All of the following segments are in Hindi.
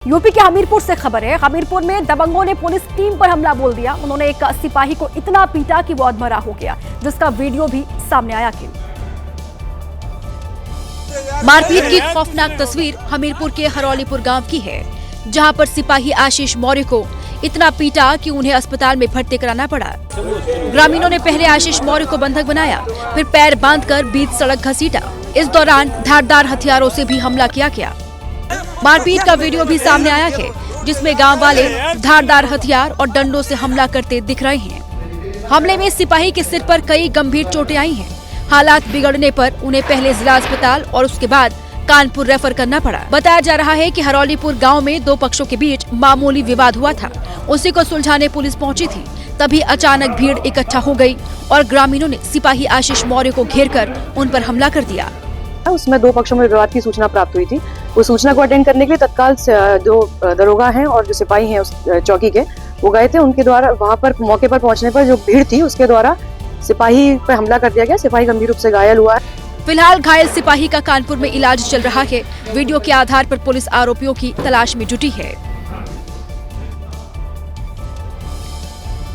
यूपी के हमीरपुर से खबर है। हमीरपुर में दबंगों ने पुलिस टीम पर हमला बोल दिया। उन्होंने एक सिपाही को इतना पीटा कि वो अधमरा हो गया, जिसका वीडियो भी सामने आया। कि मारपीट की खौफनाक तस्वीर हमीरपुर के हरौलीपुर गांव की है, जहां पर सिपाही आशीष मौर्य को इतना पीटा कि उन्हें अस्पताल में भर्ती कराना पड़ा। ग्रामीणों ने पहले आशीष मौर्य को बंधक बनाया, फिर पैर बांधकर बीच सड़क घसीटा। इस दौरान धारदार हथियारों से भी हमला किया गया। मारपीट का वीडियो भी सामने आया है, जिसमें गांव वाले धारदार हथियार और डंडों से हमला करते दिख रहे हैं। हमले में सिपाही के सिर पर कई गंभीर चोटें आई हैं। हालात बिगड़ने पर उन्हें पहले जिला अस्पताल और उसके बाद कानपुर रेफर करना पड़ा। बताया जा रहा है कि हरौलीपुर गांव में दो पक्षों के बीच मामूली विवाद हुआ था। उसी को सुलझाने पुलिस पहुंची थी, तभी अचानक भीड़ इकट्ठा हो गई और ग्रामीणों ने सिपाही आशीष मौर्य को घेरकर उन पर हमला कर दिया। उसमें दो पक्षों में विवाद की सूचना प्राप्त हुई थी। उस सूचना को अटेंड करने के लिए तत्काल जो दरोगा हैं और जो सिपाही हैं उस चौकी के, वो गए थे। उनके द्वारा वहां पर मौके पर पहुंचने पर जो भीड़ थी उसके द्वारा सिपाही पर हमला कर दिया गया। सिपाही गंभीर रूप से घायल हुआ है। फिलहाल घायल सिपाही का कानपुर में इलाज चल रहा है। वीडियो के आधार पर पुलिस आरोपियों की तलाश में जुटी है।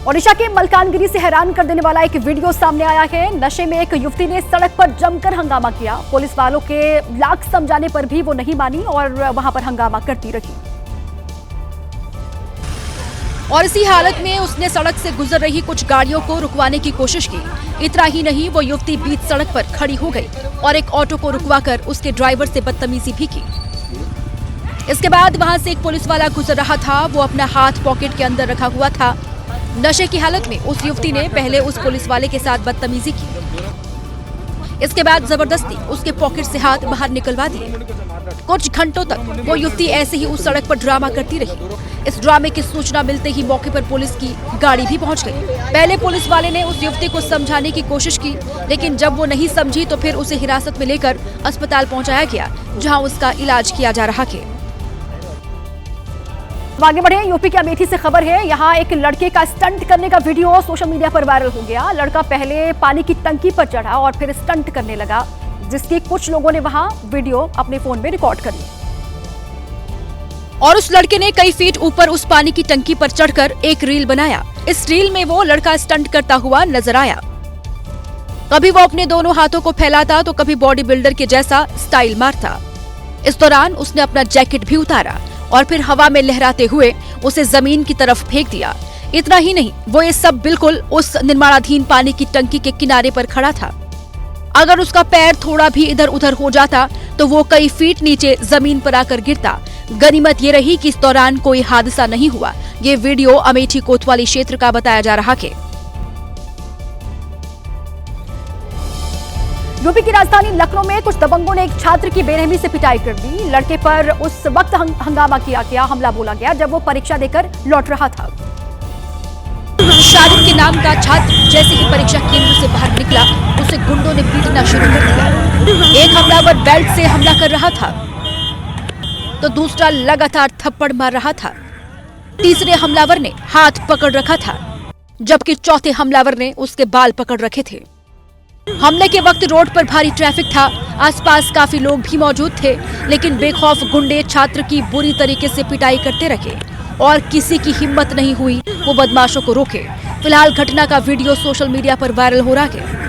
ओडिशा के मलकानगिरी से हैरान कर देने वाला एक वीडियो सामने आया है। नशे में एक युवती ने सड़क पर जमकर हंगामा किया। पुलिस वालों के लाख समझाने पर भी वो नहीं मानी और वहां पर हंगामा करती रही। और इसी हालत में उसने सड़क से गुजर रही कुछ गाड़ियों को रुकवाने की कोशिश की। इतना ही नहीं, वो युवती बीच सड़क पर खड़ी हो गई और एक ऑटो को रुकवाकर उसके ड्राइवर से बदतमीजी भी की। इसके बाद वहां से एक पुलिस वाला गुजर रहा था। वो अपना हाथ पॉकेट के अंदर रखा हुआ था। नशे की हालत में उस युवती ने पहले उस पुलिस वाले के साथ बदतमीजी की। इसके बाद जबरदस्ती उसके पॉकेट से हाथ बाहर निकलवा दिए। कुछ घंटों तक वो युवती ऐसे ही उस सड़क पर ड्रामा करती रही। इस ड्रामे की सूचना मिलते ही मौके पर पुलिस की गाड़ी भी पहुंच गई। पहले पुलिस वाले ने उस युवती को समझाने की कोशिश की, लेकिन जब वो नहीं समझी तो फिर उसे हिरासत में लेकर अस्पताल पहुंचाया गया, जहां उसका इलाज किया जा रहा है। आगे बढ़े, यूपी के अमेठी से खबर है। यहाँ एक लड़के का स्टंट करने का वीडियो सोशल मीडिया पर वायरल हो गया। लड़का पहले पानी की टंकी पर चढ़ा और फिर स्टंट करने लगा, जिसकी कुछ लोगों ने वहां वीडियो अपने फोन में रिकॉर्ड कर ली। और उस लड़के ने कई फीट ऊपर उस पानी की टंकी पर चढ़कर एक रील बनाया। इस रील में वो लड़का स्टंट करता हुआ नजर आया। कभी वो अपने दोनों हाथों को फैलाता तो कभी बॉडी बिल्डर के जैसा स्टाइल मारता। इस दौरान उसने अपना जैकेट भी उतारा और फिर हवा में लहराते हुए उसे जमीन की तरफ फेंक दिया। इतना ही नहीं, वो ये सब बिल्कुल उस निर्माणाधीन पानी की टंकी के किनारे पर खड़ा था। अगर उसका पैर थोड़ा भी इधर उधर हो जाता तो वो कई फीट नीचे जमीन पर आकर गिरता। गनीमत ये रही कि इस दौरान कोई हादसा नहीं हुआ। ये वीडियो अमेठी कोतवाली क्षेत्र का बताया जा रहा है। यूपी की राजधानी लखनऊ में कुछ दबंगों ने एक छात्र की बेरहमी से पिटाई कर दी। लड़के पर उस वक्त हंगामा किया गया, हमला बोला गया जब वो परीक्षा देकर लौट रहा था। शाहिद के नाम का छात्र जैसे ही परीक्षा केंद्र से बाहर निकला, उसे गुंडों ने पीटना शुरू कर दिया। एक हमलावर बेल्ट से हमला कर रहा था तो दूसरा लगातार थप्पड़ मार रहा था। तीसरे हमलावर ने हाथ पकड़ रखा था, जबकि चौथे हमलावर ने उसके बाल पकड़ रखे थे। हमले के वक्त रोड पर भारी ट्रैफिक था। आसपास काफी लोग भी मौजूद थे, लेकिन बेखौफ गुंडे छात्र की बुरी तरीके से पिटाई करते रहे और किसी की हिम्मत नहीं हुई वो बदमाशों को रोके। फिलहाल घटना का वीडियो सोशल मीडिया पर वायरल हो रहा है।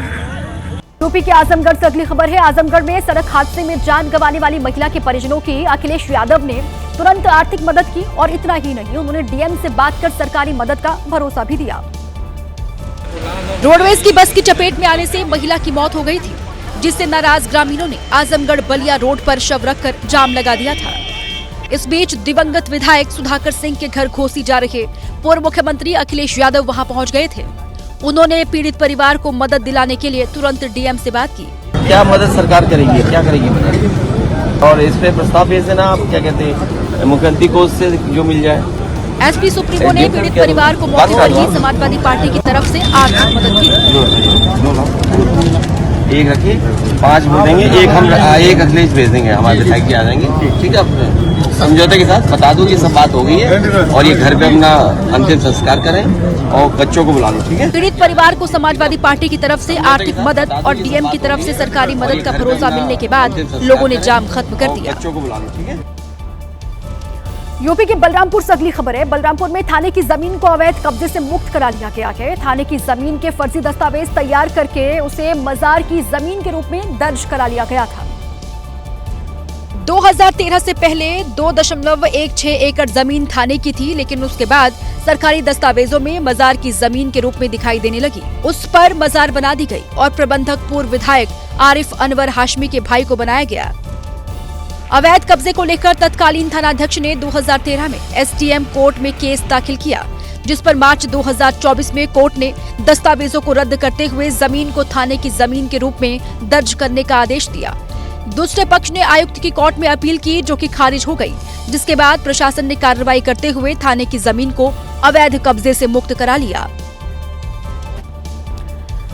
यूपी के आजमगढ़ से अगली खबर है। आजमगढ़ में सड़क हादसे में जान गंवाने वाली महिला के परिजनों की अखिलेश यादव ने तुरंत आर्थिक मदद की। और इतना ही नहीं, उन्होंने डीएम से बात कर सरकारी मदद का भरोसा भी दिया। रोडवेज की बस की चपेट में आने से महिला की मौत हो गई थी, जिससे नाराज ग्रामीणों ने आजमगढ़ बलिया रोड पर शव रखकर जाम लगा दिया था। इस बीच दिवंगत विधायक सुधाकर सिंह के घर घोसी जा रहे पूर्व मुख्यमंत्री अखिलेश यादव वहां पहुंच गए थे। उन्होंने पीड़ित परिवार को मदद दिलाने के लिए तुरंत डीएम से बात की। क्या मदद सरकार करेगी, क्या करेगी मदद? और इस पे प्रस्ताव भेज देना, आप क्या कहते हैं, मुख्यमंत्री को उससे जो मिल जाए। एसपी सुप्रीमो ने पीड़ित परिवार को मौके पर ही समाजवादी पार्टी की तरफ से आर्थिक मदद की। एक रखिए, 5 भेजेंगे, एक अखिलेश भेज देंगे, हमारे विधायक जी आ जाएंगे। ठीक है, आप समझौते के साथ बता दूं कि सब बात हो गई है और ये घर पे अपना अंतिम संस्कार करें और बच्चों को बुला लो। ठीक है। पीड़ित परिवार को समाजवादी पार्टी की तरफ से आर्थिक मदद और डीएम की तरफ से सरकारी मदद का भरोसा मिलने के बाद लोगों ने जाम खत्म कर दिया। बच्चों को बुला लो। ठीक है। यूपी के बलरामपुर से अगली खबर है। बलरामपुर में थाने की जमीन को अवैध कब्जे से मुक्त करा लिया गया है। थाने की जमीन के फर्जी दस्तावेज तैयार करके उसे मजार की जमीन के रूप में दर्ज करा लिया गया था। 2013 से पहले 2.16 एकड़ जमीन थाने की थी, लेकिन उसके बाद सरकारी दस्तावेजों में मजार की जमीन के रूप में दिखाई देने लगी। उस पर मजार बना दी गई और प्रबंधक पूर्व विधायक आरिफ अनवर हाशमी के भाई को बनाया गया। अवैध कब्जे को लेकर तत्कालीन थानाध्यक्ष ने 2013 में एसडीएम कोर्ट में केस दाखिल किया, जिस पर मार्च 2024 में कोर्ट ने दस्तावेजों को रद्द करते हुए जमीन को थाने की जमीन के रूप में दर्ज करने का आदेश दिया। दूसरे पक्ष ने आयुक्त की कोर्ट में अपील की, जो कि खारिज हो गई, जिसके बाद प्रशासन ने कार्रवाई करते हुए थाने की जमीन को अवैध कब्जे से मुक्त करा लिया।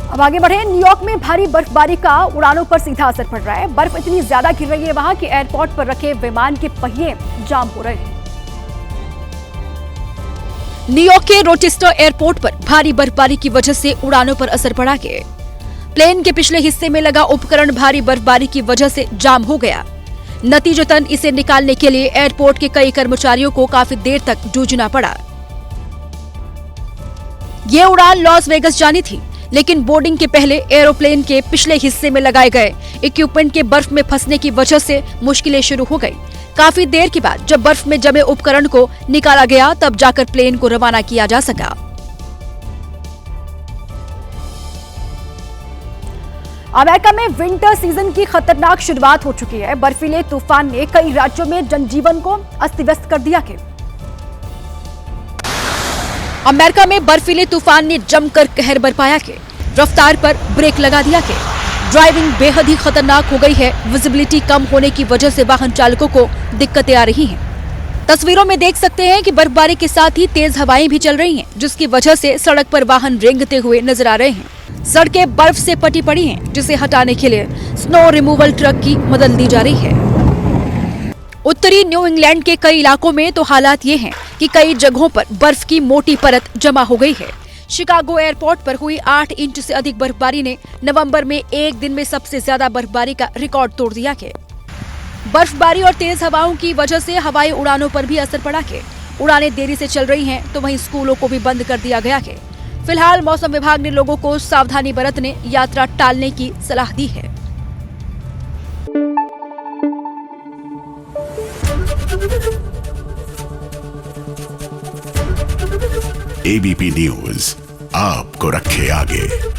अब आगे बढ़े। न्यूयॉर्क में भारी बर्फबारी का उड़ानों पर सीधा असर पड़ रहा है। बर्फ इतनी ज्यादा गिर रही है वहां कि एयरपोर्ट पर रखे विमान के पहिए जाम हो रहे हैं। न्यूयॉर्क के रोचेस्टर एयरपोर्ट पर भारी बर्फबारी की वजह से उड़ानों पर असर पड़ा है। प्लेन के पिछले हिस्से में लगा उपकरण भारी बर्फबारी की वजह से जाम हो गया। नतीजतन इसे निकालने के लिए एयरपोर्ट के कई कर्मचारियों को काफी देर तक जूझना पड़ा। ये उड़ान लॉस वेगस जानी थी, लेकिन बोर्डिंग के पहले एरोप्लेन के पिछले हिस्से में लगाए गए इक्विपमेंट के बर्फ में फंसने की वजह से मुश्किलें शुरू हो गई। काफी देर के बाद जब बर्फ में जमे उपकरण को निकाला गया, तब जाकर प्लेन को रवाना किया जा सका। अमेरिका में विंटर सीजन की खतरनाक शुरुआत हो चुकी है। बर्फीले तूफान ने कई राज्यों में जनजीवन को अस्त व्यस्त कर दिया है। अमेरिका में बर्फीले तूफान ने जमकर कहर बरपाया है। रफ्तार पर ब्रेक लगा दिया है। ड्राइविंग बेहद ही खतरनाक हो गई है। विजिबिलिटी कम होने की वजह से वाहन चालकों को दिक्कतें आ रही हैं। तस्वीरों में देख सकते हैं कि बर्फबारी के साथ ही तेज हवाएं भी चल रही हैं, जिसकी वजह से सड़क पर वाहन रेंगते हुए नजर आ रहे हैं। सड़कें बर्फ से पटी पड़ी हैं, जिसे हटाने के लिए स्नो रिमूवल ट्रक की मदद ली जा रही है। उत्तरी न्यू इंग्लैंड के कई इलाकों में तो हालात ये हैं कि कई जगहों पर बर्फ की मोटी परत जमा हो गई है। शिकागो एयरपोर्ट पर हुई 8 इंच से अधिक बर्फबारी ने नवंबर में एक दिन में सबसे ज्यादा बर्फबारी का रिकॉर्ड तोड़ दिया है। बर्फबारी और तेज हवाओं की वजह से हवाई उड़ानों पर भी असर पड़ा है। उड़ानें देरी से चल रही हैं, तो वहीं स्कूलों को भी बंद कर दिया गया है। फिलहाल मौसम विभाग ने लोगों को सावधानी बरतने, यात्रा टालने की सलाह दी है। एबीपी न्यूज आपको रखे आगे।